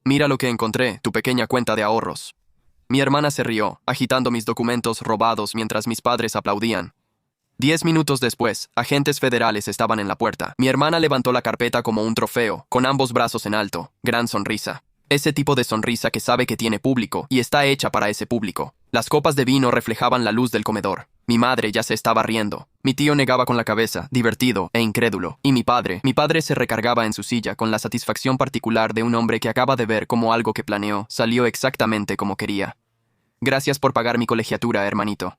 Mira lo que encontré, tu pequeña cuenta de ahorros. Mi hermana se rió, agitando mis documentos robados mientras mis padres aplaudían. 10 minutos después, agentes federales estaban en la puerta. Mi hermana levantó la carpeta como un trofeo, con ambos brazos en alto. Gran sonrisa. Ese tipo de sonrisa que sabe que tiene público y está hecha para ese público. Las copas de vino reflejaban la luz del comedor. Mi madre ya se estaba riendo. Mi tío negaba con la cabeza, divertido e incrédulo. Y mi padre se recargaba en su silla con la satisfacción particular de un hombre que acaba de ver cómo algo que planeó salió exactamente como quería. Gracias por pagar mi colegiatura, hermanito.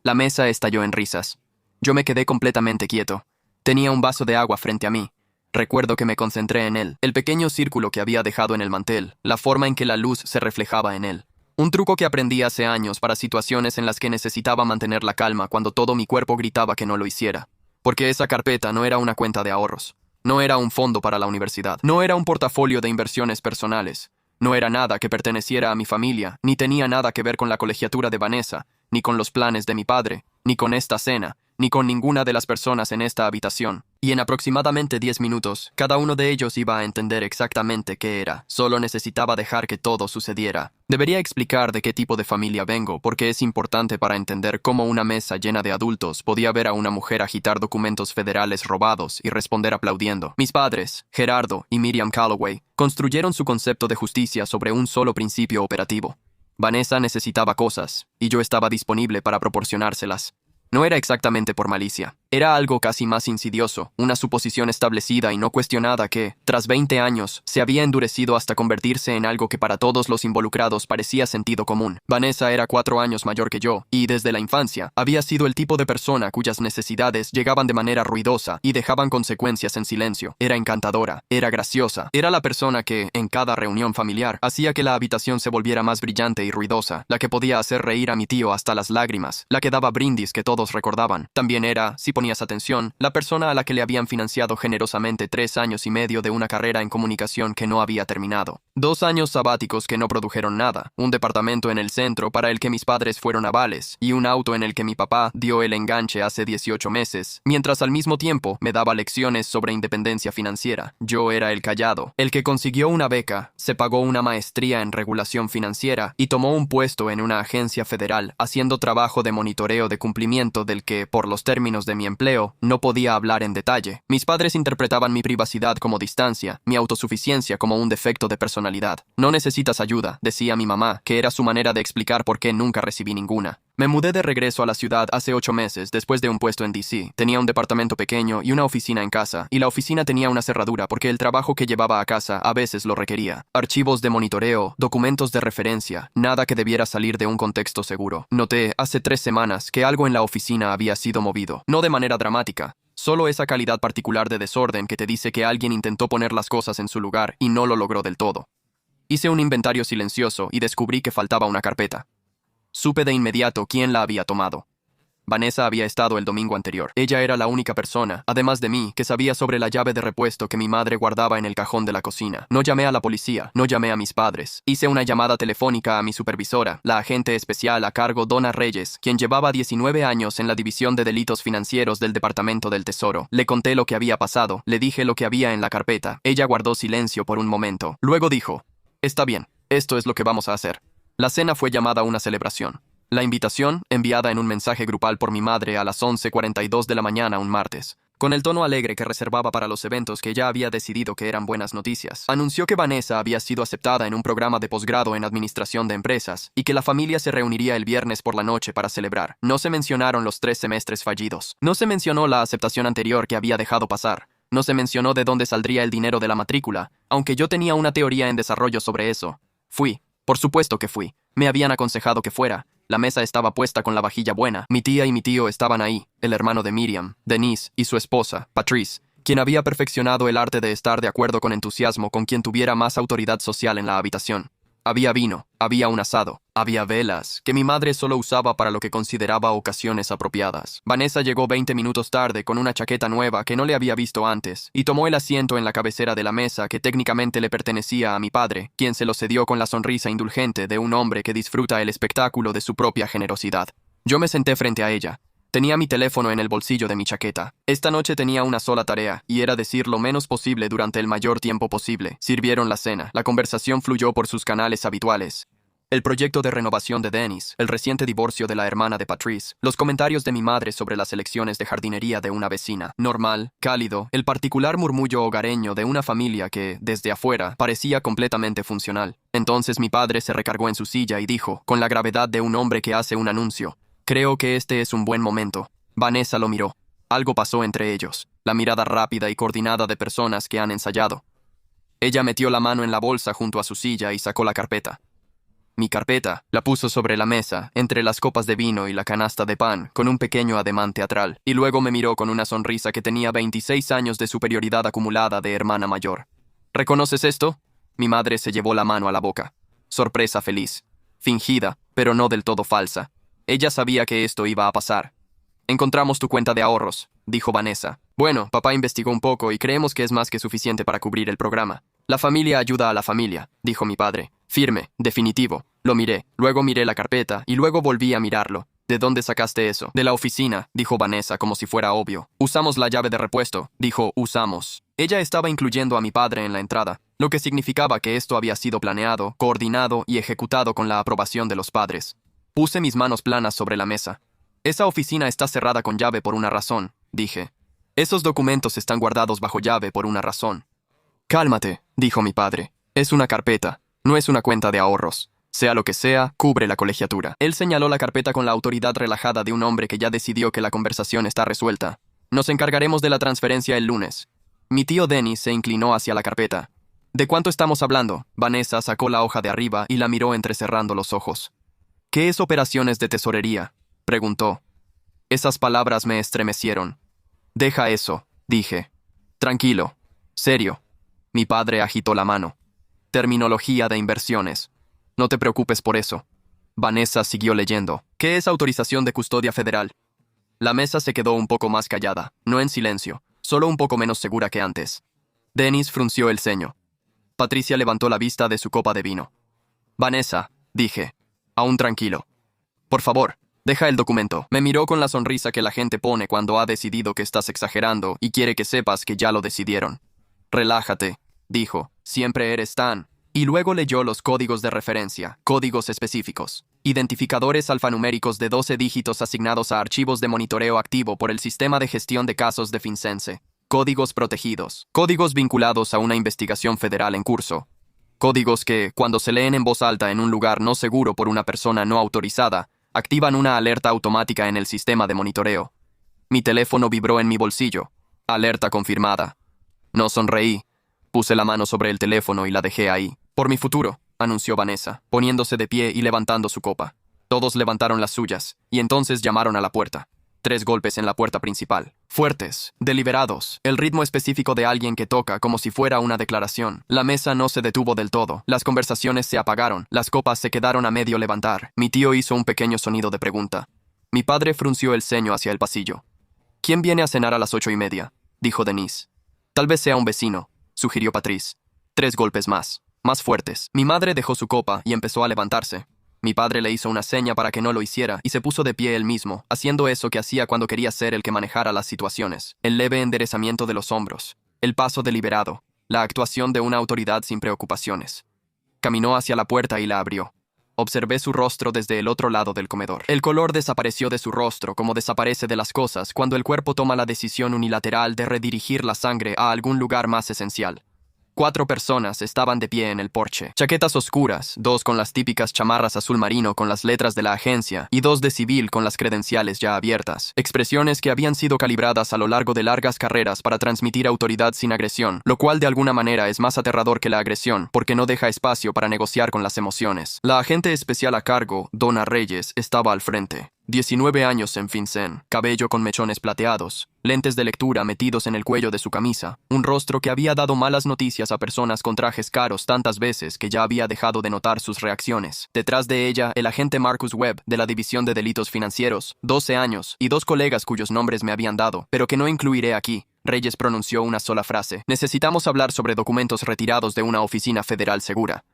La mesa estalló en risas. Yo me quedé completamente quieto. Tenía un vaso de agua frente a mí. Recuerdo que me concentré en él, el pequeño círculo que había dejado en el mantel, la forma en que la luz se reflejaba en él. Un truco que aprendí hace años para situaciones en las que necesitaba mantener la calma cuando todo mi cuerpo gritaba que no lo hiciera. Porque esa carpeta no era una cuenta de ahorros. No era un fondo para la universidad. No era un portafolio de inversiones personales. No era nada que perteneciera a mi familia, ni tenía nada que ver con la colegiatura de Vanessa, ni con los planes de mi padre, ni con esta cena, ni con ninguna de las personas en esta habitación. Y en aproximadamente 10 minutos, cada uno de ellos iba a entender exactamente qué era. Solo necesitaba dejar que todo sucediera. Debería explicar de qué tipo de familia vengo, porque es importante para entender cómo una mesa llena de adultos podía ver a una mujer agitar documentos federales robados y responder aplaudiendo. Mis padres, Gerardo y Miriam Calloway, construyeron su concepto de justicia sobre un solo principio operativo. Vanessa necesitaba cosas, y yo estaba disponible para proporcionárselas. No era exactamente por malicia. Era algo casi más insidioso, una suposición establecida y no cuestionada que, tras 20 años, se había endurecido hasta convertirse en algo que para todos los involucrados parecía sentido común. Vanessa era 4 años mayor que yo, y desde la infancia, había sido el tipo de persona cuyas necesidades llegaban de manera ruidosa y dejaban consecuencias en silencio. Era encantadora, era graciosa, era la persona que, en cada reunión familiar, hacía que la habitación se volviera más brillante y ruidosa, la que podía hacer reír a mi tío hasta las lágrimas, la que daba brindis que todos recordaban. También era, si ponías atención, la persona a la que le habían financiado generosamente 3 años y medio de una carrera en comunicación que no había terminado. 2 años sabáticos que no produjeron nada, un departamento en el centro para el que mis padres fueron avales, y un auto en el que mi papá dio el enganche hace 18 meses, mientras al mismo tiempo me daba lecciones sobre independencia financiera. Yo era el callado, el que consiguió una beca, se pagó una maestría en regulación financiera y tomó un puesto en una agencia federal, haciendo trabajo de monitoreo de cumplimiento del que, por los términos de mi empleo, no podía hablar en detalle. Mis padres interpretaban mi privacidad como distancia, mi autosuficiencia como un defecto de personalidad. No necesitas ayuda, decía mi mamá, que era su manera de explicar por qué nunca recibí ninguna. Me mudé de regreso a la ciudad hace 8 meses, después de un puesto en DC. Tenía un departamento pequeño y una oficina en casa, y la oficina tenía una cerradura porque el trabajo que llevaba a casa a veces lo requería. Archivos de monitoreo, documentos de referencia, nada que debiera salir de un contexto seguro. Noté, hace 3 semanas, que algo en la oficina había sido movido. No de manera dramática. Solo esa calidad particular de desorden que te dice que alguien intentó poner las cosas en su lugar y no lo logró del todo. Hice un inventario silencioso y descubrí que faltaba una carpeta. Supe de inmediato quién la había tomado. Vanessa había estado el domingo anterior. Ella era la única persona, además de mí, que sabía sobre la llave de repuesto que mi madre guardaba en el cajón de la cocina. No llamé a la policía, no llamé a mis padres. Hice una llamada telefónica a mi supervisora, la agente especial a cargo Donna Reyes, quien llevaba 19 años en la División de Delitos Financieros del Departamento del Tesoro. Le conté lo que había pasado, le dije lo que había en la carpeta. Ella guardó silencio por un momento. Luego dijo, «Está bien, esto es lo que vamos a hacer». La cena fue llamada una celebración. La invitación, enviada en un mensaje grupal por mi madre a las 11:42 de la mañana un martes, con el tono alegre que reservaba para los eventos que ya había decidido que eran buenas noticias, anunció que Vanessa había sido aceptada en un programa de posgrado en administración de empresas y que la familia se reuniría el viernes por la noche para celebrar. No se mencionaron los 3 semestres fallidos. No se mencionó la aceptación anterior que había dejado pasar. No se mencionó de dónde saldría el dinero de la matrícula, aunque yo tenía una teoría en desarrollo sobre eso. Fui. Por supuesto que fui. Me habían aconsejado que fuera. La mesa estaba puesta con la vajilla buena. Mi tía y mi tío estaban ahí, el hermano de Miriam, Denise, y su esposa, Patrice, quien había perfeccionado el arte de estar de acuerdo con entusiasmo con quien tuviera más autoridad social en la habitación. Había vino, había un asado, había velas, que mi madre solo usaba para lo que consideraba ocasiones apropiadas. Vanessa llegó 20 minutos tarde con una chaqueta nueva que no le había visto antes, y tomó el asiento en la cabecera de la mesa que técnicamente le pertenecía a mi padre, quien se lo cedió con la sonrisa indulgente de un hombre que disfruta el espectáculo de su propia generosidad. Yo me senté frente a ella. Tenía mi teléfono en el bolsillo de mi chaqueta. Esta noche tenía una sola tarea, y era decir lo menos posible durante el mayor tiempo posible. Sirvieron la cena. La conversación fluyó por sus canales habituales. El proyecto de renovación de Dennis, el reciente divorcio de la hermana de Patrice, los comentarios de mi madre sobre las elecciones de jardinería de una vecina. Normal, cálido, el particular murmullo hogareño de una familia que, desde afuera, parecía completamente funcional. Entonces mi padre se recargó en su silla y dijo, con la gravedad de un hombre que hace un anuncio: «Creo que este es un buen momento». Vanessa lo miró. Algo pasó entre ellos, la mirada rápida y coordinada de personas que han ensayado. Ella metió la mano en la bolsa junto a su silla y sacó la carpeta. Mi carpeta la puso sobre la mesa, entre las copas de vino y la canasta de pan, con un pequeño ademán teatral, y luego me miró con una sonrisa que tenía 26 años de superioridad acumulada de hermana mayor. «¿Reconoces esto?». Mi madre se llevó la mano a la boca. Sorpresa feliz. Fingida, pero no del todo falsa. Ella sabía que esto iba a pasar. «Encontramos tu cuenta de ahorros», dijo Vanessa. «Bueno, papá investigó un poco y creemos que es más que suficiente para cubrir el programa». «La familia ayuda a la familia», dijo mi padre. Firme, definitivo. Lo miré, luego miré la carpeta y luego volví a mirarlo. «¿De dónde sacaste eso?» «De la oficina», dijo Vanessa como si fuera obvio. «Usamos la llave de repuesto», dijo «usamos». Ella estaba incluyendo a mi padre en la entrada, lo que significaba que esto había sido planeado, coordinado y ejecutado con la aprobación de los padres. Puse mis manos planas sobre la mesa. «Esa oficina está cerrada con llave por una razón», dije. «Esos documentos están guardados bajo llave por una razón». «Cálmate», dijo mi padre. «Es una carpeta, no es una cuenta de ahorros. Sea lo que sea, cubre la colegiatura». Él señaló la carpeta con la autoridad relajada de un hombre que ya decidió que la conversación está resuelta. «Nos encargaremos de la transferencia el lunes». Mi tío Dennis se inclinó hacia la carpeta. «¿De cuánto estamos hablando?». Vanessa sacó la hoja de arriba y la miró entrecerrando los ojos. «¿Qué es operaciones de tesorería?», preguntó. Esas palabras me estremecieron. «Deja eso», dije. «Tranquilo. Serio». Mi padre agitó la mano. «Terminología de inversiones. No te preocupes por eso». Vanessa siguió leyendo. «¿Qué es autorización de custodia federal?». La mesa se quedó un poco más callada, no en silencio, solo un poco menos segura que antes. Dennis frunció el ceño. Patricia levantó la vista de su copa de vino. «Vanessa», dije, aún tranquilo. «Por favor, deja el documento». Me miró con la sonrisa que la gente pone cuando ha decidido que estás exagerando y quiere que sepas que ya lo decidieron. «Relájate», dijo, «siempre eres tan». Y luego leyó los códigos de referencia, códigos específicos, identificadores alfanuméricos de 12 dígitos asignados a archivos de monitoreo activo por el sistema de gestión de casos de FinCENSE, códigos protegidos, códigos vinculados a una investigación federal en curso, códigos que, cuando se leen en voz alta en un lugar no seguro por una persona no autorizada, activan una alerta automática en el sistema de monitoreo. Mi teléfono vibró en mi bolsillo. Alerta confirmada. No sonreí. Puse la mano sobre el teléfono y la dejé ahí. «Por mi futuro», anunció Vanessa, poniéndose de pie y levantando su copa. Todos levantaron las suyas, y entonces llamaron a la puerta. 3 golpes en la puerta principal. Fuertes, deliberados, el ritmo específico de alguien que toca como si fuera una declaración. La mesa no se detuvo del todo. Las conversaciones se apagaron. Las copas se quedaron a medio levantar. Mi tío hizo un pequeño sonido de pregunta. Mi padre frunció el ceño hacia el pasillo. «¿Quién viene a cenar a las 8:30?», dijo Denise. «Tal vez sea un vecino», sugirió Patrice. 3 golpes más fuertes. Mi madre dejó su copa y empezó a levantarse. Mi padre le hizo una seña para que no lo hiciera y se puso de pie él mismo, haciendo eso que hacía cuando quería ser el que manejara las situaciones. El leve enderezamiento de los hombros, el paso deliberado, la actuación de una autoridad sin preocupaciones. Caminó hacia la puerta y la abrió. Observé su rostro desde el otro lado del comedor. El color desapareció de su rostro como desaparece de las cosas cuando el cuerpo toma la decisión unilateral de redirigir la sangre a algún lugar más esencial. 4 personas estaban de pie en el porche. Chaquetas oscuras, 2 con las típicas chamarras azul marino con las letras de la agencia y 2 de civil con las credenciales ya abiertas. Expresiones que habían sido calibradas a lo largo de largas carreras para transmitir autoridad sin agresión, lo cual de alguna manera es más aterrador que la agresión porque no deja espacio para negociar con las emociones. La agente especial a cargo, Donna Reyes, estaba al frente. 19 años en FinCEN, cabello con mechones plateados, lentes de lectura metidos en el cuello de su camisa, un rostro que había dado malas noticias a personas con trajes caros tantas veces que ya había dejado de notar sus reacciones. Detrás de ella, el agente Marcus Webb, de la División de Delitos Financieros, 12 años, y 2 colegas cuyos nombres me habían dado, pero que no incluiré aquí. Reyes pronunció una sola frase. «Necesitamos hablar sobre documentos retirados de una oficina federal segura».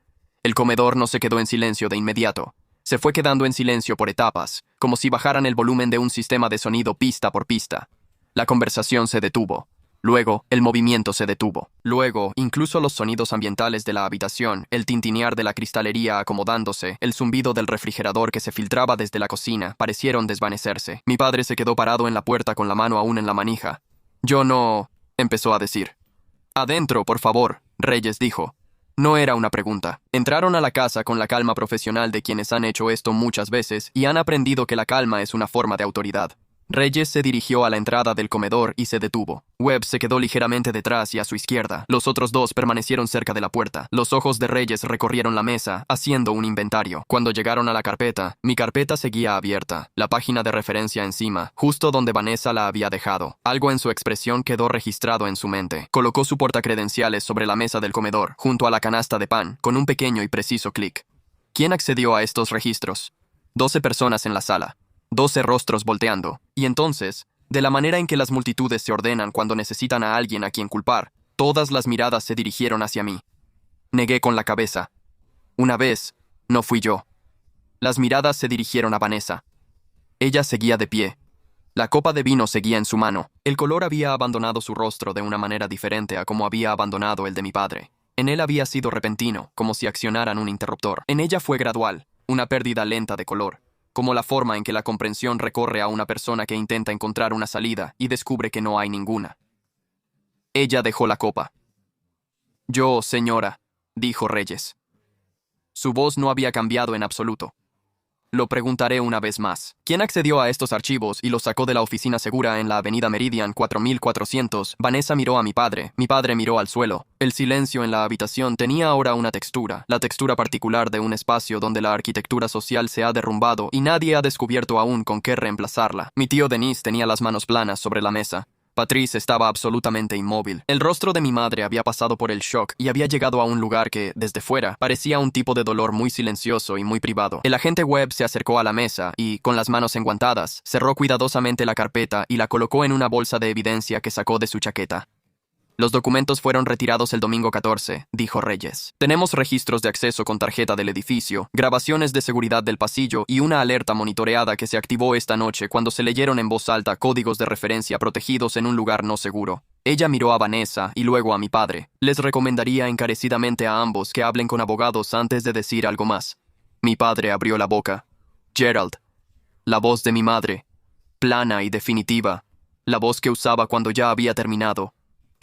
El comedor no se quedó en silencio de inmediato. Se fue quedando en silencio por etapas, como si bajaran el volumen de un sistema de sonido pista por pista. La conversación se detuvo. Luego, el movimiento se detuvo. Luego, incluso los sonidos ambientales de la habitación, el tintinear de la cristalería acomodándose, el zumbido del refrigerador que se filtraba desde la cocina, parecieron desvanecerse. Mi padre se quedó parado en la puerta con la mano aún en la manija. «Yo no», empezó a decir. «Adentro, por favor», Reyes dijo. No era una pregunta. Entraron a la casa con la calma profesional de quienes han hecho esto muchas veces y han aprendido que la calma es una forma de autoridad. Reyes se dirigió a la entrada del comedor y se detuvo. Webb se quedó ligeramente detrás y a su izquierda. Los otros dos permanecieron cerca de la puerta. Los ojos de Reyes recorrieron la mesa, haciendo un inventario. Cuando llegaron a la carpeta, mi carpeta seguía abierta, la página de referencia encima, justo donde Vanessa la había dejado. Algo en su expresión quedó registrado en su mente. Colocó su portacredenciales sobre la mesa del comedor, junto a la canasta de pan, con un pequeño y preciso clic. ¿Quién accedió a estos registros? 12 personas en la sala. 12 rostros volteando. Y entonces, de la manera en que las multitudes se ordenan cuando necesitan a alguien a quien culpar, todas las miradas se dirigieron hacia mí. Negué con la cabeza. Una vez, no fui yo. Las miradas se dirigieron a Vanessa. Ella seguía de pie. La copa de vino seguía en su mano. El color había abandonado su rostro de una manera diferente a como había abandonado el de mi padre. En él había sido repentino, como si accionaran un interruptor. En ella fue gradual, una pérdida lenta de color, como la forma en que la comprensión recorre a una persona que intenta encontrar una salida y descubre que no hay ninguna. Ella dejó la copa. «Yo, señora», dijo Reyes. Su voz no había cambiado en absoluto. «Lo preguntaré una vez más. ¿Quién accedió a estos archivos y los sacó de la oficina segura en la avenida Meridian 4400? Vanessa miró a mi padre miró al suelo. El silencio en la habitación tenía ahora una textura, la textura particular de un espacio donde la arquitectura social se ha derrumbado y nadie ha descubierto aún con qué reemplazarla. Mi tío Denis tenía las manos planas sobre la mesa. Patrice estaba absolutamente inmóvil. El rostro de mi madre había pasado por el shock y había llegado a un lugar que, desde fuera, parecía un tipo de dolor muy silencioso y muy privado. El agente Webb se acercó a la mesa y, con las manos enguantadas, cerró cuidadosamente la carpeta y la colocó en una bolsa de evidencia que sacó de su chaqueta. «Los documentos fueron retirados el domingo 14», dijo Reyes. «Tenemos registros de acceso con tarjeta del edificio, grabaciones de seguridad del pasillo y una alerta monitoreada que se activó esta noche cuando se leyeron en voz alta códigos de referencia protegidos en un lugar no seguro». Ella miró a Vanessa y luego a mi padre. «Les recomendaría encarecidamente a ambos que hablen con abogados antes de decir algo más». Mi padre abrió la boca. «Gerald». La voz de mi madre, plana y definitiva, la voz que usaba cuando ya había terminado.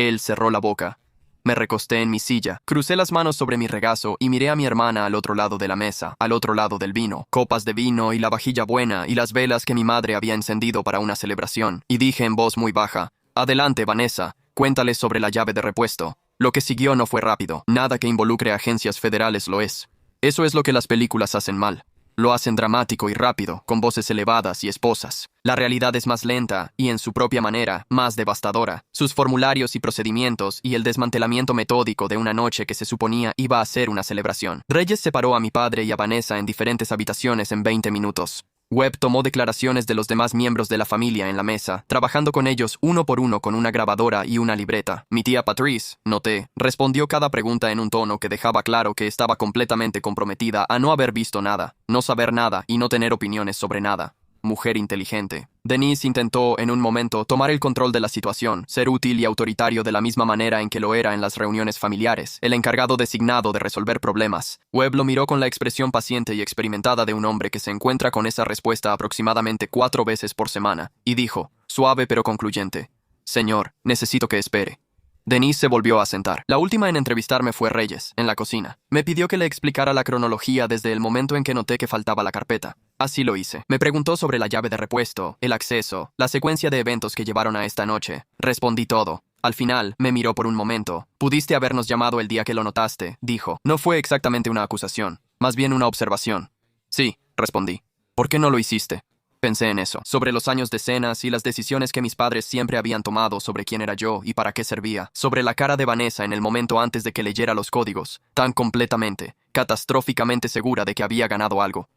Él cerró la boca. Me recosté en mi silla, crucé las manos sobre mi regazo y miré a mi hermana al otro lado de la mesa, al otro lado del vino, copas de vino y la vajilla buena y las velas que mi madre había encendido para una celebración, y dije en voz muy baja: «Adelante, Vanessa, cuéntales sobre la llave de repuesto». Lo que siguió no fue rápido. Nada que involucre agencias federales lo es. Eso es lo que las películas hacen mal. Lo hacen dramático y rápido, con voces elevadas y esposas. La realidad es más lenta y, en su propia manera, más devastadora. Sus formularios y procedimientos y el desmantelamiento metódico de una noche que se suponía iba a ser una celebración. Reyes separó a mi padre y a Vanessa en diferentes habitaciones en 20 minutos. Webb tomó declaraciones de los demás miembros de la familia en la mesa, trabajando con ellos uno por uno con una grabadora y una libreta. Mi tía Patrice, noté, respondió cada pregunta en un tono que dejaba claro que estaba completamente comprometida a no haber visto nada, no saber nada y no tener opiniones sobre nada. Mujer inteligente. Denise intentó, en un momento, tomar el control de la situación, ser útil y autoritario de la misma manera en que lo era en las reuniones familiares, el encargado designado de resolver problemas. Webb lo miró con la expresión paciente y experimentada de un hombre que se encuentra con esa respuesta aproximadamente 4 veces por semana, y dijo, suave pero concluyente: «Señor, necesito que espere». Denise se volvió a sentar. La última en entrevistarme fue Reyes, en la cocina. Me pidió que le explicara la cronología desde el momento en que noté que faltaba la carpeta. Así lo hice. Me preguntó sobre la llave de repuesto, el acceso, la secuencia de eventos que llevaron a esta noche. Respondí todo. Al final, me miró por un momento. «Pudiste habernos llamado el día que lo notaste», dijo. No fue exactamente una acusación, más bien una observación. «Sí», respondí. «¿Por qué no lo hiciste?» Pensé en eso, sobre los años de cenas y las decisiones que mis padres siempre habían tomado sobre quién era yo y para qué servía, sobre la cara de Vanessa en el momento antes de que leyera los códigos, tan completamente, catastróficamente segura de que había ganado algo.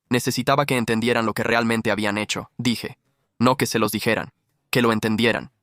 Necesitaba que entendieran lo que realmente habían hecho, dije. No que se los dijeran, que lo entendieran.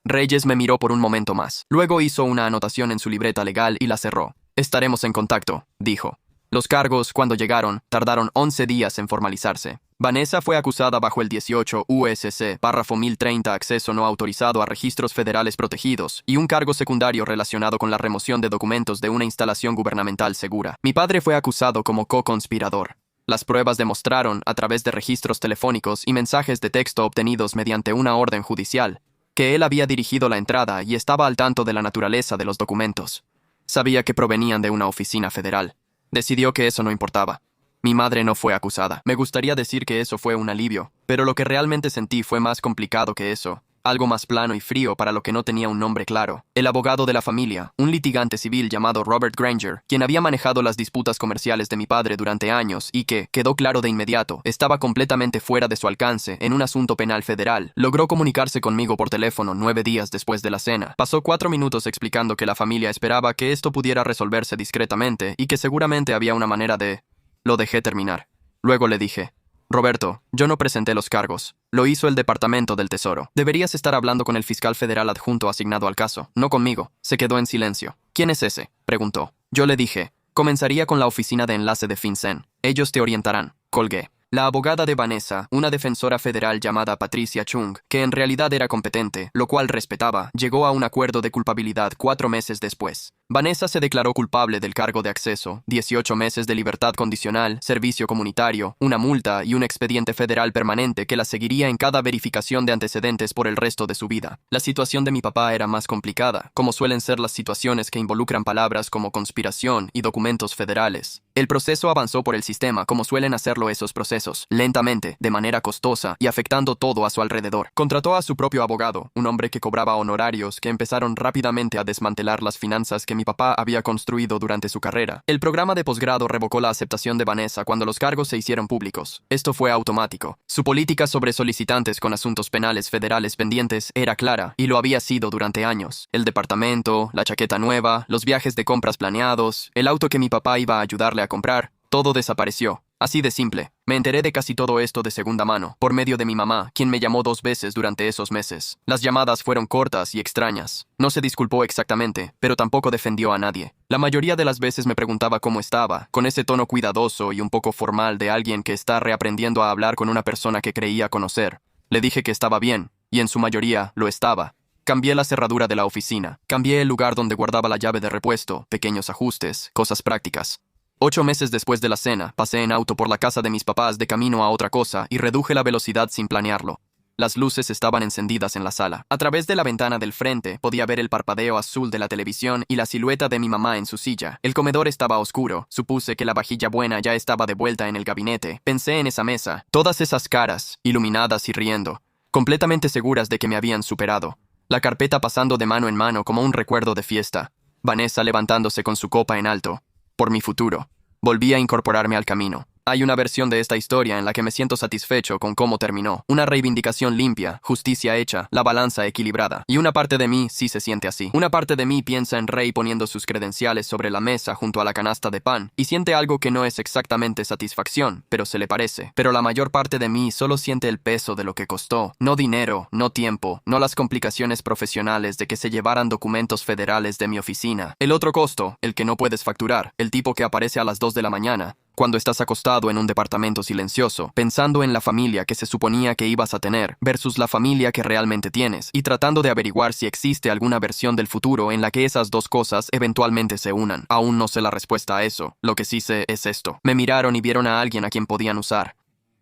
Reyes me miró por un momento más. Luego hizo una anotación en su libreta legal y la cerró. «Estaremos en contacto», dijo. Los cargos, cuando llegaron, tardaron 11 días en formalizarse. Vanessa fue acusada bajo el 18 USC, párrafo 1030, acceso no autorizado a registros federales protegidos, y un cargo secundario relacionado con la remoción de documentos de una instalación gubernamental segura. Mi padre fue acusado como co-conspirador. Las pruebas demostraron, a través de registros telefónicos y mensajes de texto obtenidos mediante una orden judicial, que él había dirigido la entrada y estaba al tanto de la naturaleza de los documentos. Sabía que provenían de una oficina federal. Decidió que eso no importaba. Mi madre no fue acusada. Me gustaría decir que eso fue un alivio, pero lo que realmente sentí fue más complicado que eso. Algo más plano y frío para lo que no tenía un nombre claro. El abogado de la familia, un litigante civil llamado Robert Granger, quien había manejado las disputas comerciales de mi padre durante años y que, quedó claro de inmediato, estaba completamente fuera de su alcance en un asunto penal federal, logró comunicarse conmigo por teléfono 9 días después de la cena. Pasó 4 minutos explicando que la familia esperaba que esto pudiera resolverse discretamente y que seguramente había una manera de... Lo dejé terminar. Luego le dije: Roberto, yo no presenté los cargos. Lo hizo el Departamento del Tesoro. Deberías estar hablando con el fiscal federal adjunto asignado al caso, no conmigo. Se quedó en silencio. ¿Quién es ese?, preguntó. Yo le dije: comenzaría con la oficina de enlace de FinCEN. Ellos te orientarán. Colgué. La abogada de Vanessa, una defensora federal llamada Patricia Chung, que en realidad era competente, lo cual respetaba, llegó a un acuerdo de culpabilidad 4 meses después. Vanessa se declaró culpable del cargo de acceso, 18 meses de libertad condicional, servicio comunitario, una multa y un expediente federal permanente que la seguiría en cada verificación de antecedentes por el resto de su vida. La situación de mi papá era más complicada, como suelen ser las situaciones que involucran palabras como conspiración y documentos federales. El proceso avanzó por el sistema como suelen hacerlo esos procesos, lentamente, de manera costosa y afectando todo a su alrededor. Contrató a su propio abogado, un hombre que cobraba honorarios que empezaron rápidamente a desmantelar las finanzas que mi papá había construido durante su carrera. El programa de posgrado revocó la aceptación de Vanessa cuando los cargos se hicieron públicos. Esto fue automático. Su política sobre solicitantes con asuntos penales federales pendientes era clara, y lo había sido durante años. El departamento, la chaqueta nueva, los viajes de compras planeados, el auto que mi papá iba a ayudarle a comprar, todo desapareció. Así de simple. Me enteré de casi todo esto de segunda mano, por medio de mi mamá, quien me llamó 2 veces durante esos meses. Las llamadas fueron cortas y extrañas. No se disculpó exactamente, pero tampoco defendió a nadie. La mayoría de las veces me preguntaba cómo estaba, con ese tono cuidadoso y un poco formal de alguien que está reaprendiendo a hablar con una persona que creía conocer. Le dije que estaba bien, y en su mayoría lo estaba. Cambié la cerradura de la oficina. Cambié el lugar donde guardaba la llave de repuesto, pequeños ajustes, cosas prácticas. 8 meses después de la cena, pasé en auto por la casa de mis papás de camino a otra cosa y reduje la velocidad sin planearlo. Las luces estaban encendidas en la sala. A través de la ventana del frente podía ver el parpadeo azul de la televisión y la silueta de mi mamá en su silla. El comedor estaba oscuro. Supuse que la vajilla buena ya estaba de vuelta en el gabinete. Pensé en esa mesa, todas esas caras, iluminadas y riendo, completamente seguras de que me habían superado. La carpeta pasando de mano en mano como un recuerdo de fiesta. Vanessa levantándose con su copa en alto. Por mi futuro. Volví a incorporarme al camino. Hay una versión de esta historia en la que me siento satisfecho con cómo terminó. Una reivindicación limpia, justicia hecha, la balanza equilibrada. Y una parte de mí sí se siente así. Una parte de mí piensa en Rey poniendo sus credenciales sobre la mesa junto a la canasta de pan, y siente algo que no es exactamente satisfacción, pero se le parece. Pero la mayor parte de mí solo siente el peso de lo que costó. No dinero, no tiempo, no las complicaciones profesionales de que se llevaran documentos federales de mi oficina. El otro costo, el que no puedes facturar, el tipo que aparece a las 2 de la mañana. Cuando estás acostado en un departamento silencioso, pensando en la familia que se suponía que ibas a tener versus la familia que realmente tienes, y tratando de averiguar si existe alguna versión del futuro en la que esas dos cosas eventualmente se unan. Aún no sé la respuesta a eso. Lo que sí sé es esto. Me miraron y vieron a alguien a quien podían usar.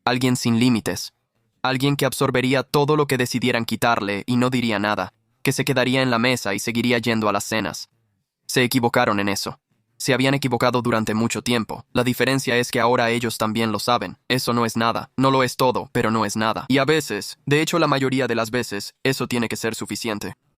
Alguien sin límites. Alguien que absorbería todo lo que decidieran quitarle y no diría nada. Que se quedaría en la mesa y seguiría yendo a las cenas. Se equivocaron en eso. Se habían equivocado durante mucho tiempo. La diferencia es que ahora ellos también lo saben. Eso no es nada. No lo es todo, pero no es nada. Y a veces, de hecho la mayoría de las veces, eso tiene que ser suficiente.